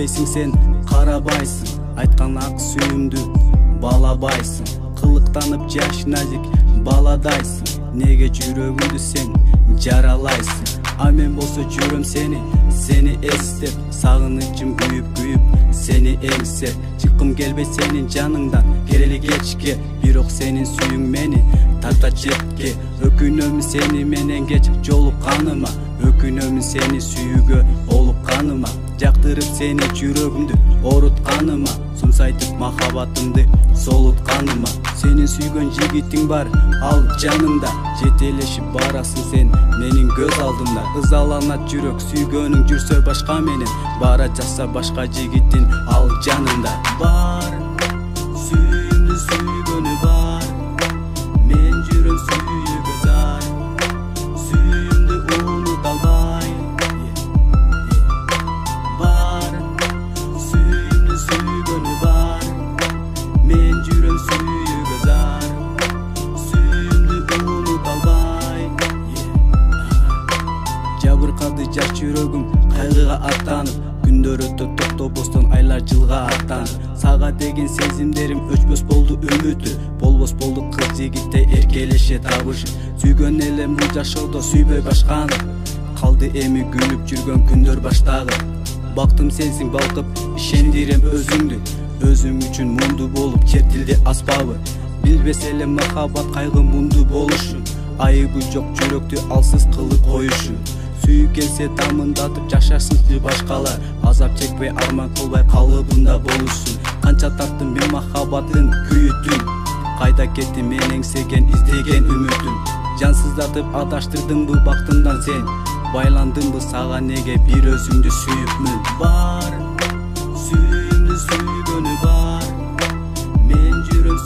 Билбейсиң сен карабайсың, айткан ак сүйүмдү балабайсың. Кылыктанып жаш назик баладайсың, неге жүрөгүмдү сен жаралайсың? А мен болсо жүрөм сени эстеп, сагынычым күйүп сени эңсеп. Чыккым келбейт сенин жаныңдан керели кечке, бирок сенин сүйүң мени тарта четке. Өкүнөмүн сени менен кеч жолукканыма, өкүнөмүн сени сүйүүгө олукканыма. Жактырып сени жүрөгүмдү орутканыма, сумсайтып махабатымды солутканыма. Сени сүйгөн жигитиң бар ал жаныңда, жетелешип барасың сен менин көз алдымда. Ызаланат жүрөк сүйгөнүң жүрсө башка менен, бара жатса башка жигиттин ал жанында. Бар сүйүүмдү сүйгөнү бар, мен жүрөм сүйүүгө зар. Сүйүүмдү унута албай, бар сүйүүмдү сүйгөнү бар, мен жүрөм сүйүүгө зар. Сүйүүмдү унута албай, жабыркады жаш жүрөгүм кайгыга аттанып. Күндөр өтүп токтобостон айлар жылга аттанып. Сага деген сезимдерим өчпөс болду үмүтү, болбос болду кыз жигитте эркелеше табышы. Сүйгөн элем бул жашоодо сүйбөй башканы, калды эми күлүп жүргөн күндөр баштагы. Бактым сенсиң балкып ишендирем өзүңдү, өзүм үчүн мунду болуп чертилди аспабы. Билбес элем махабат кайгы мунду болушун, айыбы жок жүрөктү алсыз кылып коюшун. Сүйүү келсе тамындатып жашашсынчы башкалар, азап чекпей арман кылбай калыбында болушун. Канча тарттым мен махабаттын күйүтүн, кайда кетти мен эңсеген издеген үмүтүм. Жансыздатып адаштырдыңбы бактымдан сен, байландымбы сага неге бир өзүңдү сүйүпмүн. Бар сүйүүмдү сүйгөнү бар, мен жүрөм